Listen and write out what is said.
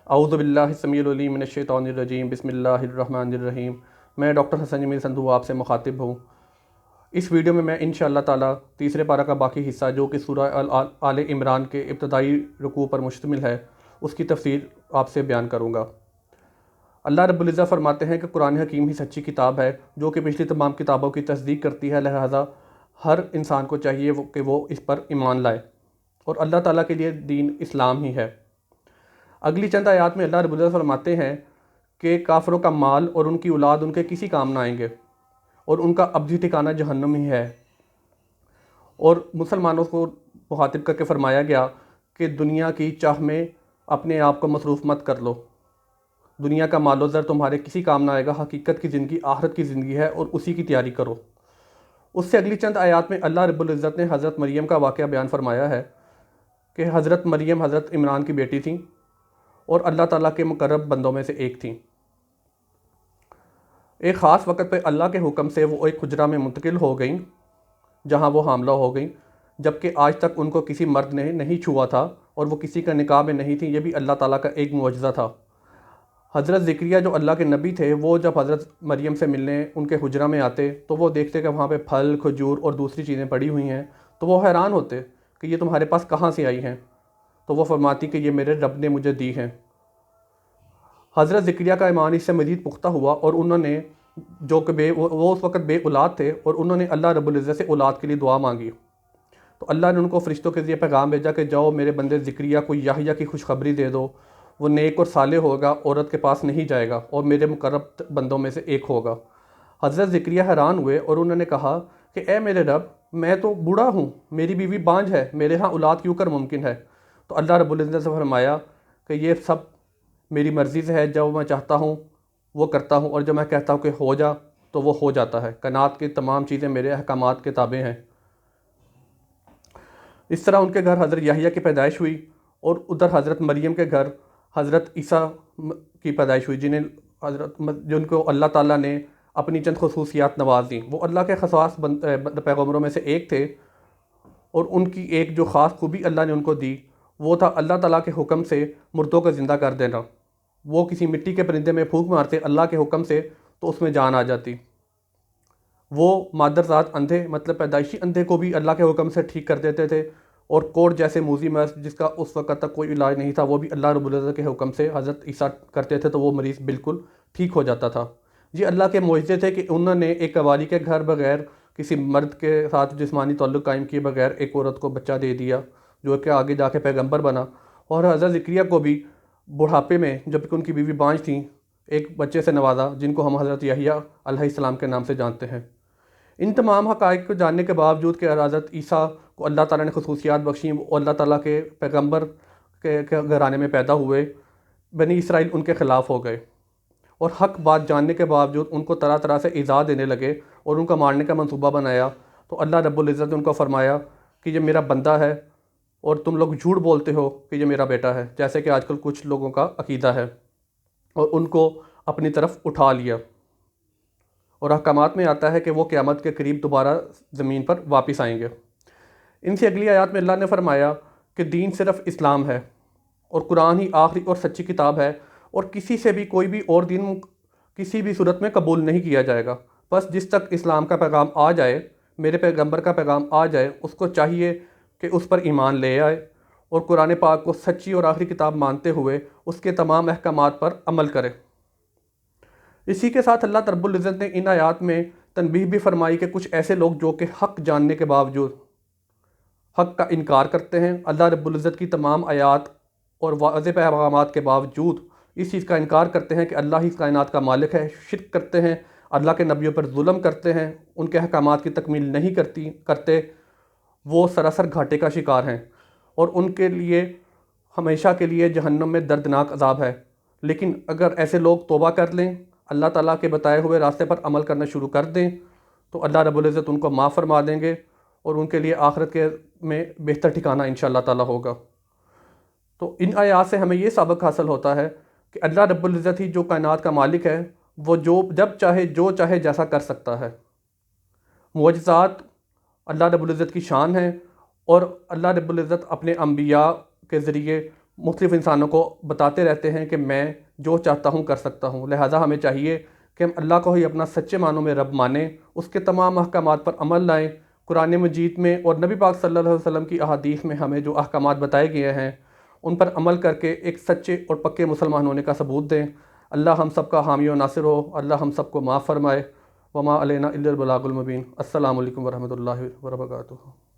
اعوذ باللہ السمیع العلیم من الشیطان الرجیم، بسم اللہ الرحمن الرحیم۔ میں ڈاکٹر حسن جمیل سندھو آپ سے مخاطب ہوں۔ اس ویڈیو میں انشاءاللہ تعالیٰ تیسرے پارہ کا باقی حصہ جو کہ سورہ آل عمران کے ابتدائی رکوع پر مشتمل ہے، اس کی تفسیر آپ سے بیان کروں گا۔ اللہ رب العزت فرماتے ہیں کہ قرآن حکیم ہی سچی کتاب ہے جو کہ پچھلی تمام کتابوں کی تصدیق کرتی ہے، لہٰذا ہر انسان کو چاہیے کہ وہ اس پر ایمان لائے، اور اللہ تعالیٰ کے لیے دین اسلام ہی ہے۔ اگلی چند آیات میں اللہ رب العزت فرماتے ہیں کہ کافروں کا مال اور ان کی اولاد ان کے کسی کام نہ آئیں گے، اور ان کا ابدی ٹھکانہ جہنم ہی ہے۔ اور مسلمانوں کو مخاطب کر کے فرمایا گیا کہ دنیا کی چاہ میں اپنے آپ کو مصروف مت کر لو، دنیا کا مال و زر تمہارے کسی کام نہ آئے گا، حقیقت کی زندگی آخرت کی زندگی ہے اور اسی کی تیاری کرو۔ اس سے اگلی چند آیات میں اللہ رب العزت نے حضرت مریم کا واقعہ بیان فرمایا ہے کہ حضرت مریم حضرت عمران کی بیٹی تھیں اور اللہ تعالیٰ کے مقرب بندوں میں سے ایک تھیں۔ ایک خاص وقت پہ اللہ کے حکم سے وہ ایک حجرہ میں منتقل ہو گئیں جہاں وہ حاملہ ہو گئیں، جبکہ آج تک ان کو کسی مرد نے نہیں چھوا تھا اور وہ کسی کا نکاح میں نہیں تھیں۔ یہ بھی اللہ تعالیٰ کا ایک معجزہ تھا۔ حضرت زکریا جو اللہ کے نبی تھے، وہ جب حضرت مریم سے ملنے ان کے حجرہ میں آتے تو وہ دیکھتے کہ وہاں پہ پھل، کھجور اور دوسری چیزیں پڑی ہوئی ہیں، تو وہ حیران ہوتے کہ یہ تمہارے پاس کہاں سے آئی ہیں؟ تو وہ فرماتی کہ یہ میرے رب نے مجھے دی ہیں۔ حضرت زکریا کا ایمان اس سے مزید پختہ ہوا، اور انہوں نے جو کہ وہ اس وقت بے اولاد تھے، اور انہوں نے اللہ رب العزت سے اولاد کے لیے دعا مانگی۔ تو اللہ نے ان کو فرشتوں کے ذریعے پیغام بھیجا کہ جاؤ میرے بندے زکریا کو یحییٰ کی خوشخبری دے دو، وہ نیک اور صالح ہوگا، عورت کے پاس نہیں جائے گا اور میرے مقرب بندوں میں سے ایک ہوگا۔ حضرت زکریا حیران ہوئے اور انہوں نے کہا کہ اے میرے رب، میں تو بوڑھا ہوں، میری بیوی بانجھ ہے، میرے ہاں اولاد کیوں کر ممکن ہے؟ تو اللہ رب العزت سے فرمایا کہ یہ سب میری مرضی سے ہے، جب میں چاہتا ہوں وہ کرتا ہوں، اور جب میں کہتا ہوں کہ ہو جا تو وہ ہو جاتا ہے۔ کائنات کی تمام چیزیں میرے احکامات کے تابع ہیں۔ اس طرح ان کے گھر حضرت یحییٰ کی پیدائش ہوئی، اور ادھر حضرت مریم کے گھر حضرت عیسیٰ کی پیدائش ہوئی، جن کو اللہ تعالیٰ نے اپنی چند خصوصیات نواز دیں۔ وہ اللہ کے خاص پیغمبروں میں سے ایک تھے، اور ان کی ایک جو خاص خوبی اللہ نے ان کو دی وہ تھا اللہ تعالیٰ کے حکم سے مردوں کو زندہ کر دینا۔ وہ کسی مٹی کے پرندے میں پھونک مارتے اللہ کے حکم سے تو اس میں جان آ جاتی۔ وہ مادر ذات اندھے مطلب پیدائشی اندھے کو بھی اللہ کے حکم سے ٹھیک کر دیتے تھے، اور کوڑ جیسے موذی مرض جس کا اس وقت تک کوئی علاج نہیں تھا، وہ بھی اللہ رب العزت کے حکم سے حضرت عیسیٰ کرتے تھے تو وہ مریض بالکل ٹھیک ہو جاتا تھا۔ یہ اللہ کے معجزے تھے کہ انہوں نے ایک قوالی کے گھر بغیر کسی مرد کے ساتھ جسمانی تعلق قائم کیے بغیر ایک عورت کو بچہ دے دیا، جو کہ آگے جا کے پیغمبر بنا۔ اور حضرت زکریا کو بھی بڑھاپے میں جب کہ ان کی بیوی بانجھ تھیں، ایک بچے سے نوازا جن کو ہم حضرت یحییٰ علیہ السلام کے نام سے جانتے ہیں۔ ان تمام حقائق کو جاننے کے باوجود کہ حضرت عیسیٰ کو اللہ تعالیٰ نے خصوصیات بخشیں، وہ اللہ تعالیٰ کے پیغمبر کے گھرانے میں پیدا ہوئے، بنی اسرائیل ان کے خلاف ہو گئے، اور حق بات جاننے کے باوجود ان کو طرح طرح سے ایذا دینے لگے اور ان کو مارنے کا منصوبہ بنایا۔ تو اللہ رب العزت نے ان کو فرمایا کہ یہ میرا بندہ ہے، اور تم لوگ جھوٹ بولتے ہو کہ یہ میرا بیٹا ہے، جیسے کہ آج کل کچھ لوگوں کا عقیدہ ہے، اور ان کو اپنی طرف اٹھا لیا۔ اور احکامات میں آتا ہے کہ وہ قیامت کے قریب دوبارہ زمین پر واپس آئیں گے۔ ان سے اگلی آیات میں اللہ نے فرمایا کہ دین صرف اسلام ہے، اور قرآن ہی آخری اور سچی کتاب ہے، اور کسی سے بھی کوئی بھی اور دین کسی بھی صورت میں قبول نہیں کیا جائے گا۔ بس جس تک اسلام کا پیغام آ جائے، میرے پیغمبر کا پیغام آ جائے، اس کو چاہیے کہ اس پر ایمان لے آئے اور قرآن پاک کو سچی اور آخری کتاب مانتے ہوئے اس کے تمام احکامات پر عمل کرے۔ اسی کے ساتھ اللہ رب العزت نے ان آیات میں تنبیہ بھی فرمائی کہ کچھ ایسے لوگ جو کہ حق جاننے کے باوجود حق کا انکار کرتے ہیں، اللہ رب العزت کی تمام آیات اور واضح پیغامات کے باوجود اس چیز کا انکار کرتے ہیں کہ اللہ ہی اس کائنات کا مالک ہے، شرک کرتے ہیں، اللہ کے نبیوں پر ظلم کرتے ہیں، ان کے احکامات کی تکمیل نہیں کرتے، وہ سراسر گھاٹے کا شکار ہیں، اور ان کے لیے ہمیشہ کے لیے جہنم میں دردناک عذاب ہے۔ لیکن اگر ایسے لوگ توبہ کر لیں، اللہ تعالیٰ کے بتائے ہوئے راستے پر عمل کرنا شروع کر دیں، تو اللہ رب العزت ان کو معاف فرما دیں گے، اور ان کے لیے آخرت میں بہتر ٹھکانہ انشاءاللہ تعالیٰ ہوگا۔ تو ان آیات سے ہمیں یہ سبق حاصل ہوتا ہے کہ اللہ رب العزت ہی جو کائنات کا مالک ہے، وہ جب چاہے جو چاہے جیسا کر سکتا ہے۔ معجزات اللہ رب العزت کی شان ہے، اور اللہ رب العزت اپنے انبیاء کے ذریعے مختلف انسانوں کو بتاتے رہتے ہیں کہ میں جو چاہتا ہوں کر سکتا ہوں، لہٰذا ہمیں چاہیے کہ ہم اللہ کو ہی اپنا سچے معنوں میں رب مانیں، اس کے تمام احکامات پر عمل لائیں۔ قرآن مجید میں اور نبی پاک صلی اللہ علیہ وسلم کی احادیث میں ہمیں جو احکامات بتائے گئے ہیں ان پر عمل کر کے ایک سچے اور پکے مسلمان ہونے کا ثبوت دیں۔ اللہ ہم سب کا حامی و ناصر ہو، اللہ ہم سب کو معاف فرمائے۔ وما علینا الا البلاغ المبین۔ السلام علیکم ورحمۃ اللہ وبرکاتہ۔